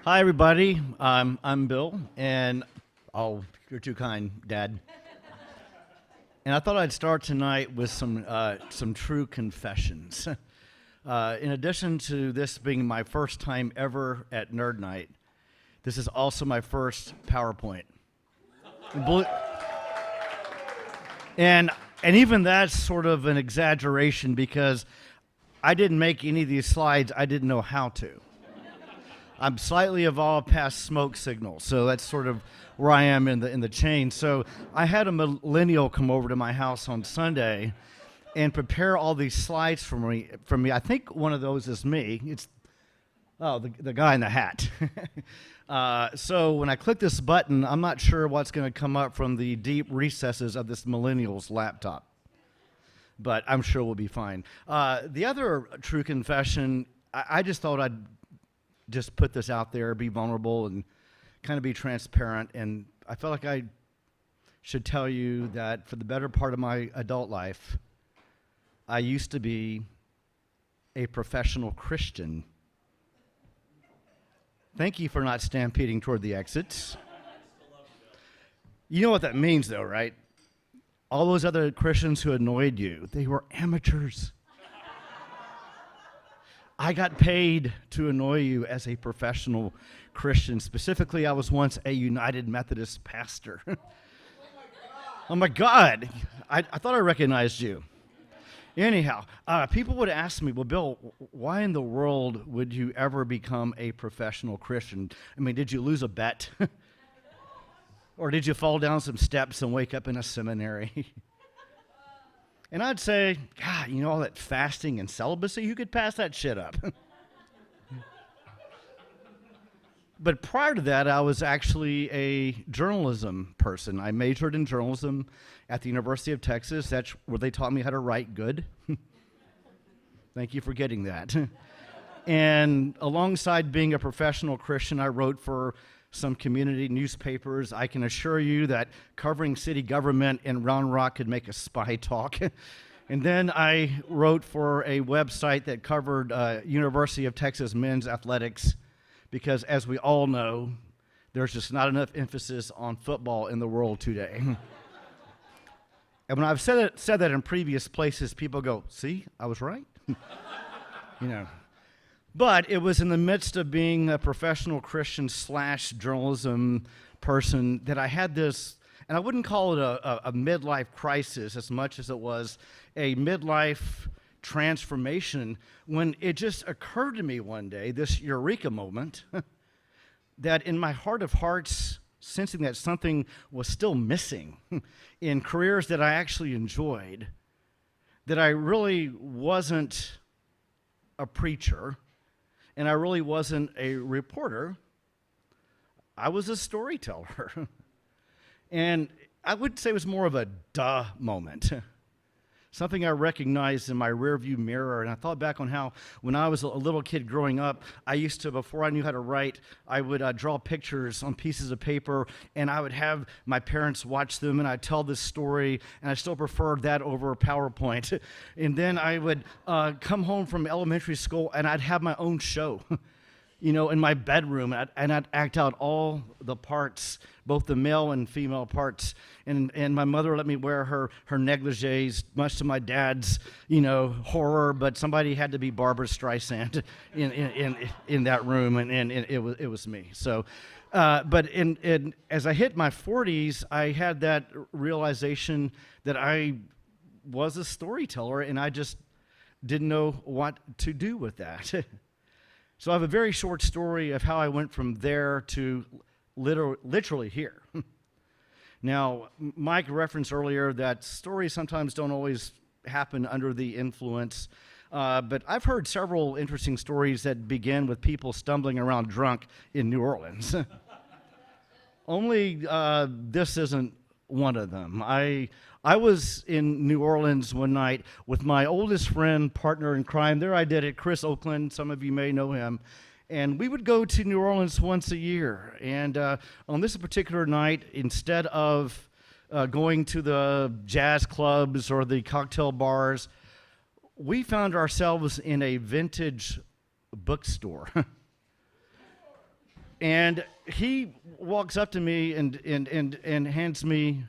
Hi, everybody. I'm Bill, and you're too kind, Dad. And I thought I'd start tonight with some true confessions. In addition to this being my first time ever at Nerd Night, this is also my first PowerPoint. And even that's sort of an exaggeration because I didn't make any of these slides. I didn't know how to. I'm slightly evolved past smoke signals, so that's sort of where I am in the chain. So I had a millennial come over to my house on Sunday and prepare all these slides for me. I think one of those is me. It's the guy in the hat. So when I click this button, I'm not sure what's going to come up from the deep recesses of this millennial's laptop, but I'm sure we'll be fine. The other true confession, I just thought I'd just put this out there, be vulnerable, and kind of be transparent. And I felt like I should tell you that for the better part of my adult life, I used to be a professional Christian. Thank you for not stampeding toward the exits. You know what that means, though, right? All those other Christians who annoyed you, they were amateurs. I got paid to annoy you as a professional Christian. Specifically, I was once a United Methodist pastor. Oh my God, I thought I recognized you. Anyhow, people would ask me, well, Bill, why in the world would you ever become a professional Christian? I mean, did you lose a bet? Or did you fall down some steps and wake up in a seminary? And I'd say, God, you know, all that fasting and celibacy, you could pass that shit up. But prior to that, I was actually a journalism person. I majored in journalism at the University of Texas. That's where they taught me how to write good. Thank you for getting that. And alongside being a professional Christian, I wrote for some community newspapers. I can assure you that covering city government in Round Rock could make a spy talk. And then I wrote for a website that covered University of Texas men's athletics because, as we all know, there's just not enough emphasis on football in the world today. And when I've said that in previous places, people go, see, I was right. You know. But it was in the midst of being a professional Christian / journalism person that I had this, and I wouldn't call it a midlife crisis as much as it was a midlife transformation when it just occurred to me one day, this eureka moment, that in my heart of hearts, sensing that something was still missing in careers that I actually enjoyed, that I really wasn't a preacher, and I really wasn't a reporter. I was a storyteller. And I would say it was more of a duh moment. Something I recognized in my rearview mirror. And I thought back on how when I was a little kid growing up, I used to, before I knew how to write, I would draw pictures on pieces of paper, and I would have my parents watch them, and I'd tell this story, and I still preferred that over PowerPoint. And then I would come home from elementary school, and I'd have my own show. You know, in my bedroom, and I'd act out all the parts, both the male and female parts. And my mother let me wear her negligees, much to my dad's, horror. But somebody had to be Barbara Streisand in that room, and it was me. So, but as I hit my 40s, I had that realization that I was a storyteller, and I just didn't know what to do with that. So I have a very short story of how I went from there to literally here. Now, Mike referenced earlier that stories sometimes don't always happen under the influence, but I've heard several interesting stories that begin with people stumbling around drunk in New Orleans. Only this isn't one of them. I was in New Orleans one night with my oldest friend, partner in crime. There I did it, Chris Oakland. Some of you may know him. And we would go to New Orleans once a year. And on this particular night, instead of going to the jazz clubs or the cocktail bars, we found ourselves in a vintage bookstore. And he walks up to me and hands me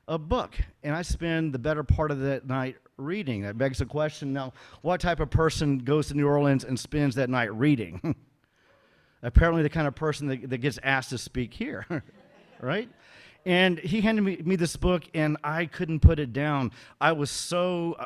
a book. And I spend the better part of that night reading. That begs the question now, what type of person goes to New Orleans and spends that night reading? Apparently the kind of person that gets asked to speak here, right? And he handed me this book, and I couldn't put it down. I was so,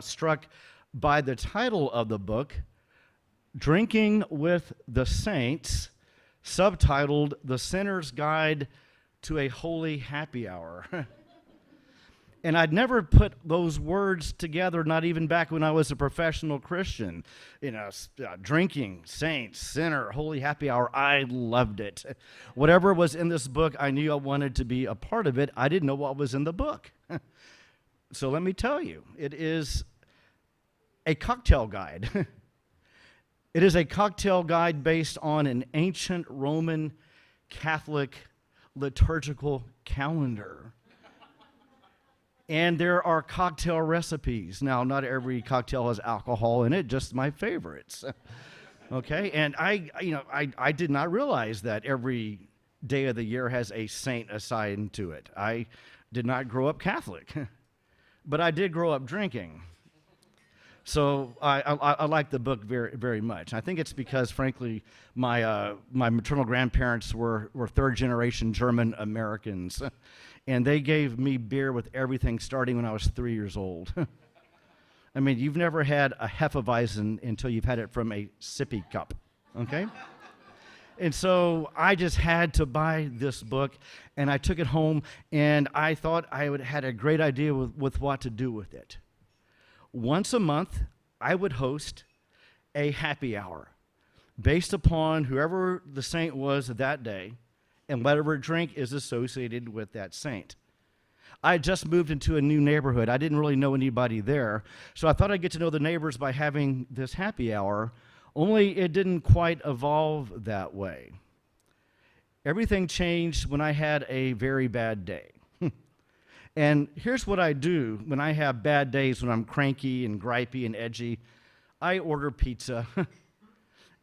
struck by the title of the book, Drinking with the Saints, subtitled The Sinner's Guide to a Holy Happy Hour. And I'd never put those words together, not even back when I was a professional Christian. Drinking, saints, sinner, holy happy hour. I loved it. Whatever was in this book, I knew I wanted to be a part of it. I didn't know what was in the book. So let me tell you, it is a cocktail guide. It is a cocktail guide based on an ancient Roman Catholic liturgical calendar. And there are cocktail recipes. Now, not every cocktail has alcohol in it, just my favorites. Okay, and I did not realize that every day of the year has a saint assigned to it. I did not grow up Catholic, but I did grow up drinking. So I like the book very, very much. I think it's because, frankly, my maternal grandparents were third generation German Americans, and they gave me beer with everything starting when I was 3 years old. I mean, you've never had a Hefeweizen until you've had it from a sippy cup, okay? And so I just had to buy this book, and I took it home, and I thought I had a great idea with what to do with it. Once a month, I would host a happy hour based upon whoever the saint was that day and whatever drink is associated with that saint. I had just moved into a new neighborhood. I didn't really know anybody there, so I thought I'd get to know the neighbors by having this happy hour, only it didn't quite evolve that way. Everything changed when I had a very bad day. And here's what I do when I have bad days, when I'm cranky and gripey and edgy. I order pizza,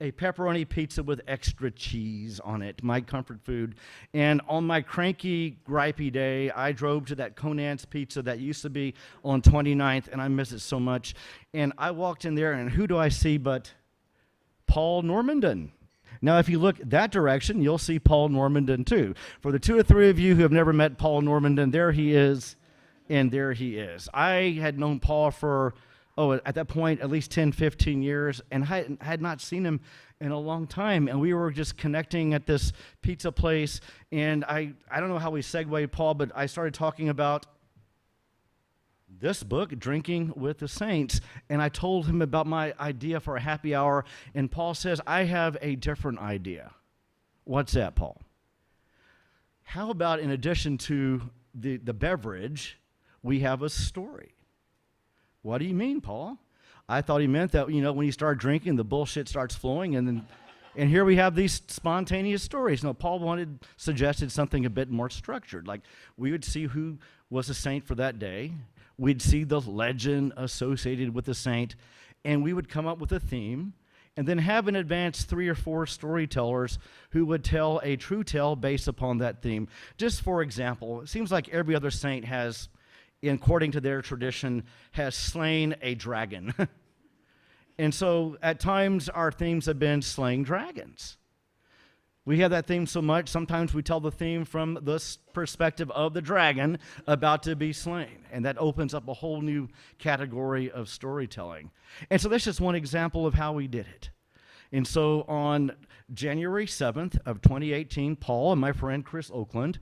a pepperoni pizza with extra cheese on it, my comfort food. And on my cranky, gripey day, I drove to that Conant's Pizza that used to be on 29th, and I miss it so much. And I walked in there, and who do I see but Paul Normandin? Now, if you look that direction, you'll see Paul Normandin too. For the 2 or 3 of you who have never met Paul Normandin, there he is, and there he is. I had known Paul for, at that point, at least 10, 15 years, and I had not seen him in a long time. And we were just connecting at this pizza place, and I don't know how we segued, Paul, but I started talking about this book, Drinking with the Saints, and I told him about my idea for a happy hour, and Paul says, I have a different idea. What's that, Paul? How about in addition to the beverage, we have a story? What do you mean, Paul? I thought he meant that, when you start drinking, the bullshit starts flowing, and here we have these spontaneous stories. No, Paul suggested something a bit more structured, like we would see who was a saint for that day. We'd see the legend associated with the saint, and we would come up with a theme, and then have in advance 3 or 4 storytellers who would tell a true tale based upon that theme. Just for example, it seems like every other saint has, according to their tradition, has slain a dragon. And so at times our themes have been slaying dragons. We have that theme so much, sometimes we tell the theme from the perspective of the dragon about to be slain. And that opens up a whole new category of storytelling. And so that's just one example of how we did it. And so on January 7th of 2018, Paul and my friend Chris Oakland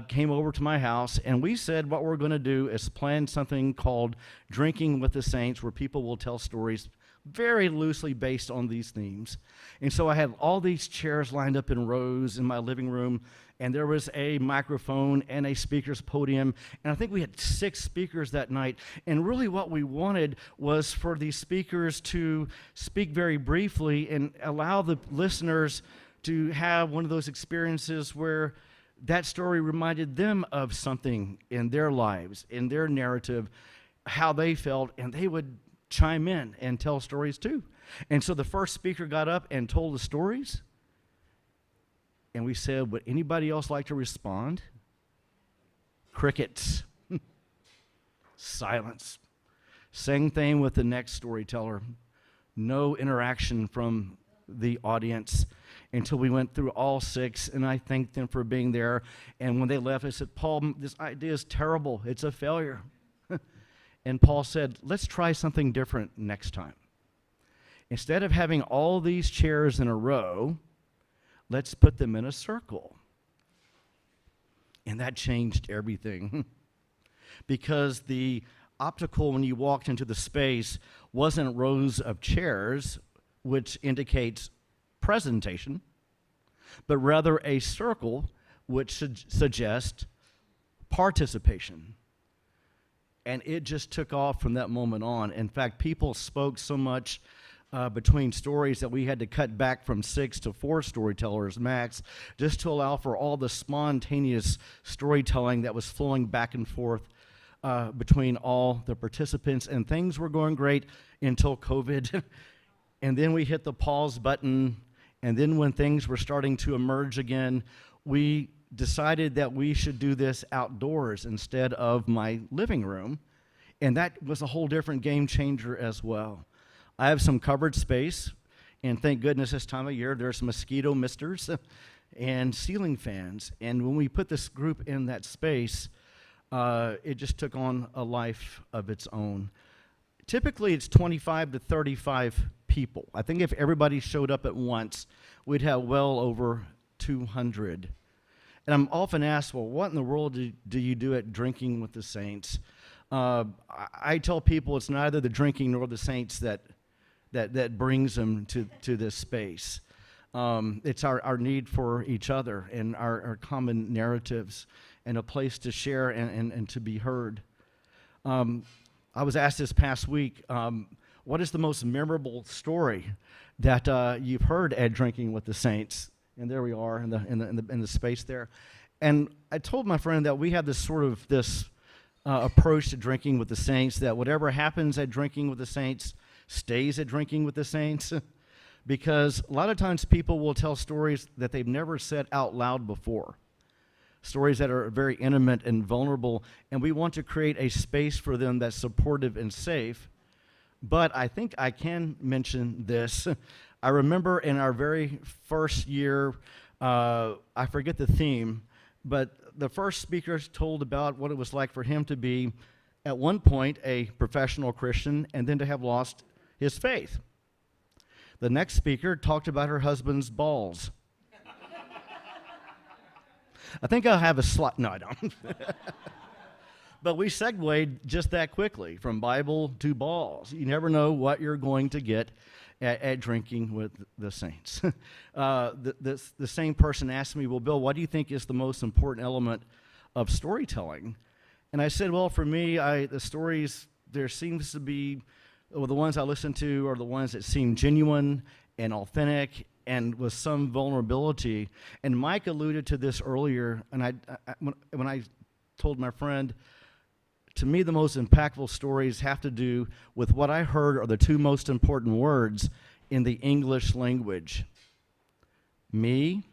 came over to my house, and we said what we're going to do is plan something called Drinking with the Saints, where people will tell stories very loosely based on these themes. And so I had all these chairs lined up in rows in my living room, and there was a microphone and a speaker's podium, and I think we had 6 speakers that night. And really what we wanted was for these speakers to speak very briefly and allow the listeners to have one of those experiences where that story reminded them of something in their lives, in their narrative, how they felt, and they would chime in and tell stories too. And so the first speaker got up and told the stories, And we said, would anybody else like to respond? Crickets. Silence. Same thing with the next storyteller. No interaction from the audience until we went through all 6, and I thanked them for being there. And when they left, I said, Paul, this idea is terrible. It's a failure. And Paul said, let's try something different next time. Instead of having all these chairs in a row, let's put them in a circle. And that changed everything. Because the optical, when you walked into the space, wasn't rows of chairs, which indicates presentation, but rather a circle, which suggests participation. And it just took off from that moment on. In fact, people spoke so much between stories that we had to cut back from 6 to 4 storytellers max, just to allow for all the spontaneous storytelling that was flowing back and forth between all the participants. And things were going great until COVID. And then we hit the pause button. And then when things were starting to emerge again, we decided that we should do this outdoors instead of my living room. And that was a whole different game changer as well. I have some covered space, and thank goodness this time of year there's mosquito misters and ceiling fans. And when we put this group in that space, it just took on a life of its own. Typically, it's 25 to 35 people. I think if everybody showed up at once, we'd have well over 200. And I'm often asked, well, what in the world do you do at Drinking with the Saints? I tell people it's neither the drinking nor the saints that brings them to this space. It's our need for each other and our common narratives and a place to share and to be heard. I was asked this past week, what is the most memorable story that you've heard at Drinking with the Saints? And there we are in the space there. And I told my friend that we have this approach to Drinking with the Saints, that whatever happens at Drinking with the Saints stays at Drinking with the Saints. Because a lot of times people will tell stories that they've never said out loud before. Stories that are very intimate and vulnerable, and we want to create a space for them that's supportive and safe. But I think I can mention this. I remember in our very first year, I forget the theme, but the first speaker told about what it was like for him to be, at one point, a professional Christian, and then to have lost his faith. The next speaker talked about her husband's balls. I think I'll have a slide. No, I don't. But we segued just that quickly from Bible to balls. You never know what you're going to get at Drinking with the Saints. The same person asked me, well, Bill, what do you think is the most important element of storytelling? And I said, well, for me, the stories, there seems to be, well, the ones I listen to are the ones that seem genuine and authentic and with some vulnerability. And Mike alluded to this earlier, and when I told my friend, to me, the most impactful stories have to do with what I heard are the two most important words in the English language. Me,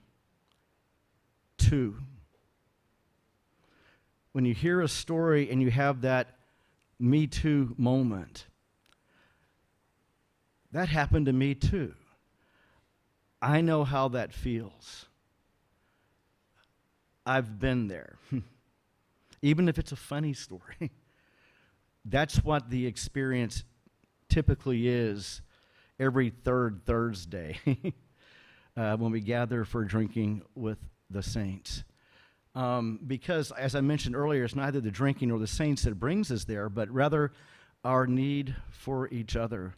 too. When you hear a story and you have that me too moment, that happened to me too. I know how that feels. I've been there. Even if it's a funny story. That's what the experience typically is every third Thursday when we gather for Drinking with the Saints. Because, as I mentioned earlier, it's neither the drinking nor the saints that brings us there, but rather our need for each other.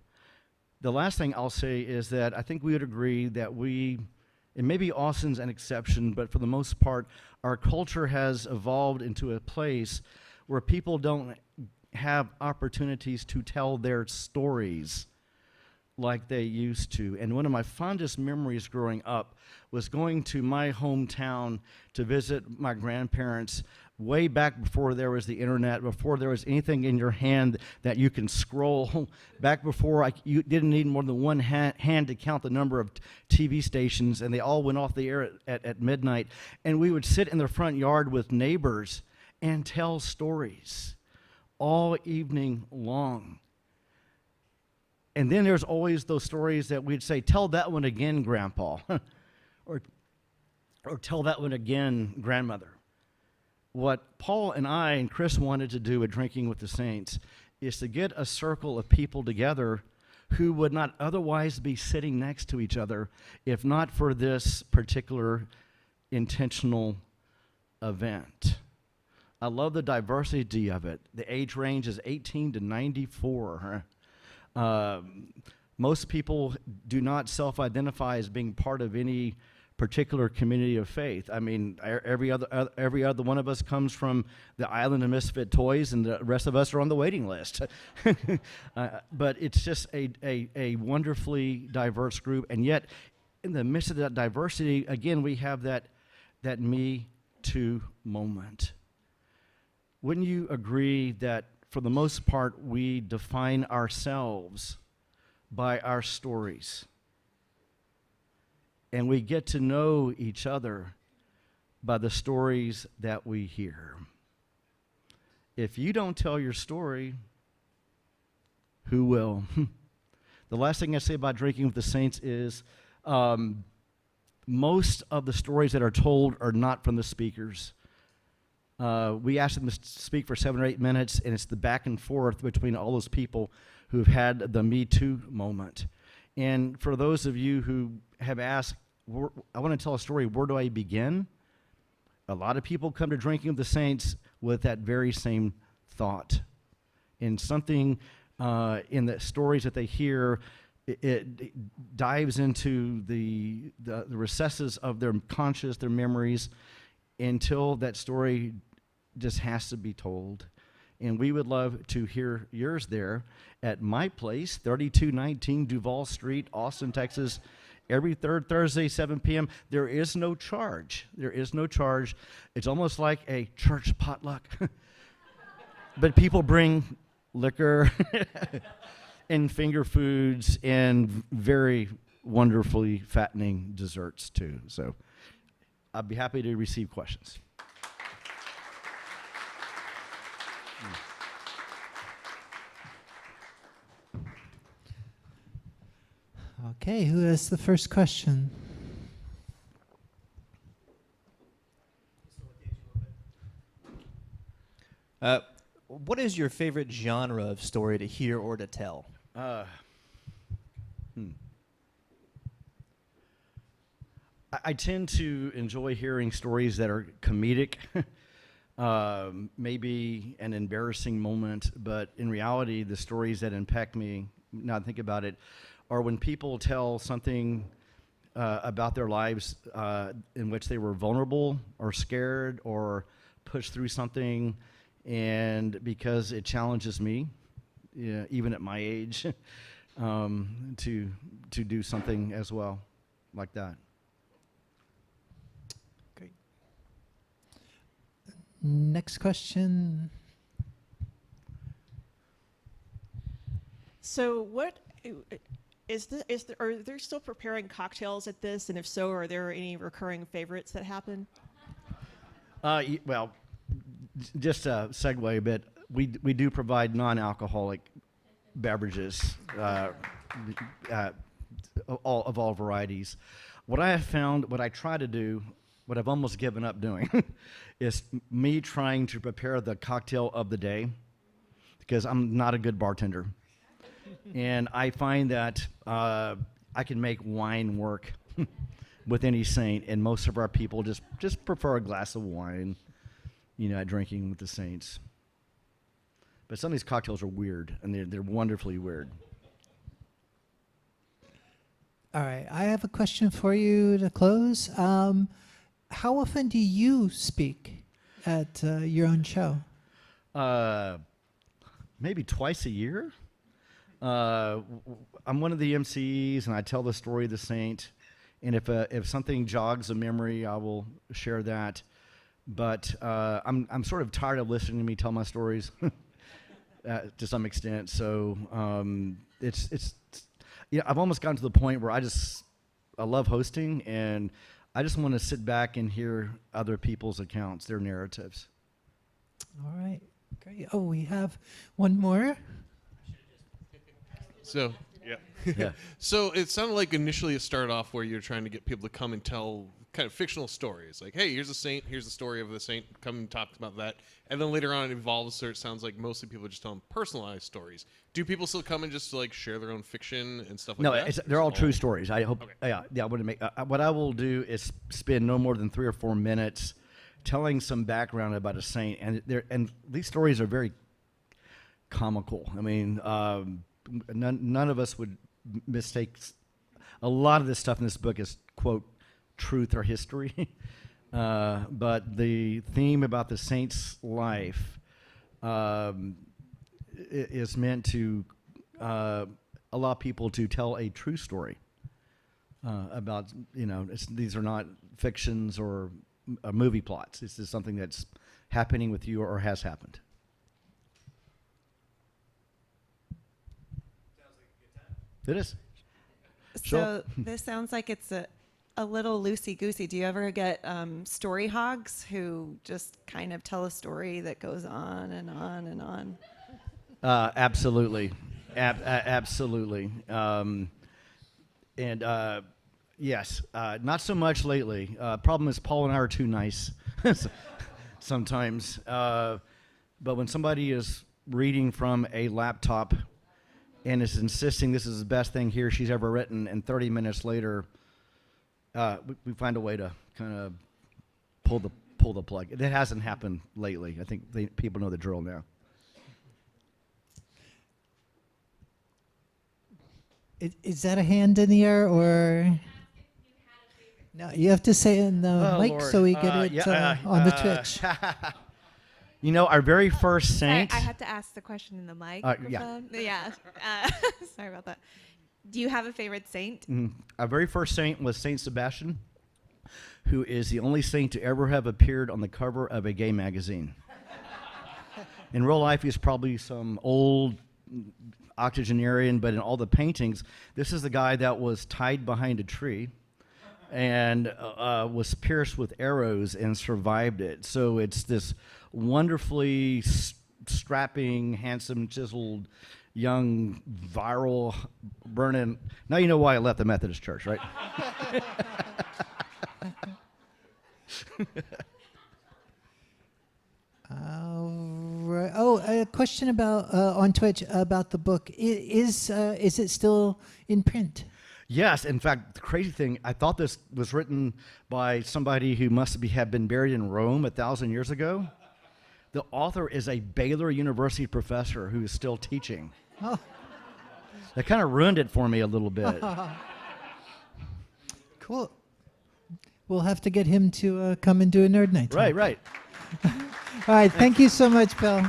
The last thing I'll say is that I think we would agree that and maybe Austin's an exception, but for the most part, our culture has evolved into a place where people don't have opportunities to tell their stories. like they used to. And one of my fondest memories growing up was going to my hometown to visit my grandparents way back before there was the internet, before there was anything in your hand that you can scroll, back before you didn't need more than one hand to count the number of TV stations, and they all went off the air at midnight. And we would sit in the front yard with neighbors and tell stories all evening long. And then there's always those stories that we'd say, tell that one again, Grandpa, or tell that one again, Grandmother. What Paul and I and Chris wanted to do at Drinking with the Saints is to get a circle of people together who would not otherwise be sitting next to each other if not for this particular intentional event. I love the diversity of it. The age range is 18 to 94. Most people do not self-identify as being part of any particular community of faith. I mean, every other one of us comes from the island of misfit toys, and the rest of us are on the waiting list. But it's just a wonderfully diverse group, and yet in the midst of that diversity, again, we have that me too moment. Wouldn't you agree that for the most part we define ourselves by our stories? And we get to know each other by the stories that we hear. If you don't tell your story, who will? The last thing I say about Drinking with the Saints is most of the stories that are told are not from the speakers. We ask them to speak for 7 or 8 minutes, and it's the back and forth between all those people who've had the Me Too moment. And for those of you who have asked, I want to tell a story, where do I begin? A lot of people come to Drinking with the Saints with that very same thought. And something in the stories that they hear, it dives into the recesses of their conscious, their memories, until that story just has to be told. And we would love to hear yours there at my place, 3219 Duval Street, Austin, Texas, every third Thursday, 7 p.m. There is no charge. There is no charge. It's almost like a church potluck. But people bring liquor and finger foods and very wonderfully fattening desserts too. So I'd be happy to receive questions. Okay, who has the first question? What is your favorite genre of story to hear or to tell? I tend to enjoy hearing stories that are comedic, maybe an embarrassing moment, but in reality, the stories that impact me, now I think about it, are when people tell something about their lives in which they were vulnerable or scared or pushed through something, and because it challenges me, even at my age, to do something as well like that. Great. Next question. So what are they still preparing cocktails at this? And if so, are there any recurring favorites that happen? Well, just a segue a bit, we do provide non-alcoholic beverages of all varieties. What I have found, what I try to do, what I've almost given up doing, is me trying to prepare the cocktail of the day, because I'm not a good bartender. And I find that I can make wine work with any saint, and most of our people just prefer a glass of wine, at Drinking with the Saints. But some of these cocktails are weird, and they're wonderfully weird. All right, I have a question for you to close. How often do you speak at your own show? Maybe twice a year. I'm one of the MCs, and I tell the story of the saint. And if something jogs a memory, I will share that. But I'm sort of tired of listening to me tell my stories to some extent. So it's I've almost gotten to the point where I love hosting, and I just want to sit back and hear other people's accounts, their narratives. All right, great. Oh, we have one more. So, yeah. Yeah. So it sounded like initially it started off where you're trying to get people to come and tell kind of fictional stories. Like, hey, here's a saint, here's the story of the saint, come and talk about that. And then later on it evolves, so it sounds like mostly people are just telling personalized stories. Do people still come and just like share their own fiction and stuff like No, that? they're all true stories. I hope. Okay. Yeah. I want to make. What I will do is spend no more than 3 or 4 minutes telling some background about a saint, and these stories are very comical. I mean, none of us would mistake. A lot of this stuff in this book is quote truth or history, but the theme about the saint's life is meant to allow people to tell a true story about, these are not fictions or movie plots. This is something that's happening with you or has happened. It is. Sure. So this sounds like it's a little loosey-goosey. Do you ever get story hogs who just kind of tell a story that goes on and on and on? Absolutely. Absolutely. Yes, not so much lately. Problem is Paul and I are too nice sometimes. But when somebody is reading from a laptop and is insisting this is the best thing he or she's ever written, and 30 minutes later, we find a way to kind of pull the plug. That hasn't happened lately. I think people know the drill now. Is that a hand in the air, or? No, you have to say it in the mic Lord. so we get it on the Twitch. Our very first saint. Sorry, I have to ask the question in the mic. Yeah. Yeah. Sorry about that. Do you have a favorite saint? Our very first saint was Saint Sebastian, who is the only saint to ever have appeared on the cover of a gay magazine. In real life, he's probably some old octogenarian, but in all the paintings, this is the guy that was tied behind a tree and was pierced with arrows and survived it. So it's this wonderfully strapping, handsome, chiseled, young, viral, burning. Now you know why I left the Methodist Church, right? Right. Oh, a question about on Twitch about the book. Is it still in print? Yes. In fact, the crazy thing, I thought this was written by somebody who must have been buried in Rome 1,000 years ago. The author is a Baylor University professor who is still teaching. Oh. That kind of ruined it for me a little bit. Cool. We'll have to get him to come and do a Nerd Night. Right. All right. Thank you so much, Bill.